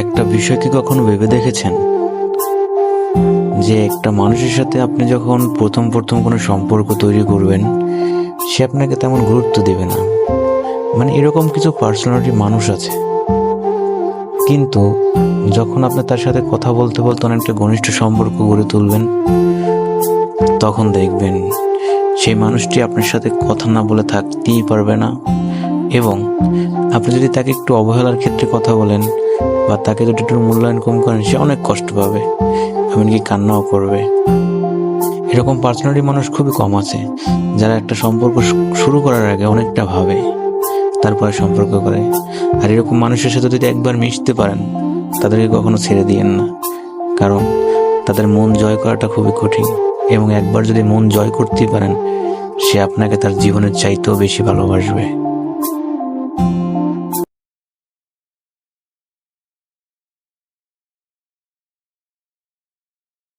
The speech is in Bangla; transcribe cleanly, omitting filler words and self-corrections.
একটা বিষয় কি কখনো ভেবে দেখেছেন যে একটা মানুষের সাথে আপনি যখন প্রথম প্রথম কোনো সম্পর্ক তৈরি করবেন, সে আপনাকে তেমন গুরুত্ব দেবে না। মানে এরকম কিছু পার্সোনালিটি মানুষ আছে, কিন্তু যখন আপনি তার সাথে কথা বলতে বলতে অনেকটা ঘনিষ্ঠ সম্পর্ক গড়ে তুলবেন, তখন দেখবেন সেই মানুষটি আপনার সাথে কথা না বলে থাকতেই পারবে না। এবং আপনি যদি তাকে একটু অবহেলার ক্ষেত্রে কথা বলেন বা তাকে যদি একটু মূল্যায়ন কম করেন, সে অনেক কষ্ট পাবে, এমনকি কান্নাও করবে। এরকম পার্সোনালিটি মানুষ খুবই কম আছে, যারা একটা সম্পর্ক শুরু করার আগে অনেকটা ভাবে, তারপরে সম্পর্ক করে। আর এরকম মানুষের সাথে যদি একবার মিশতে পারেন, তাদেরকে কখনো ছেড়ে দিয়েন না, কারণ তাদের মন জয় করাটা খুবই কঠিন। এবং একবার যদি মন জয় করতে পারেন, সে আপনাকে তার জীবনের চাইতেও বেশি ভালোবাসবে।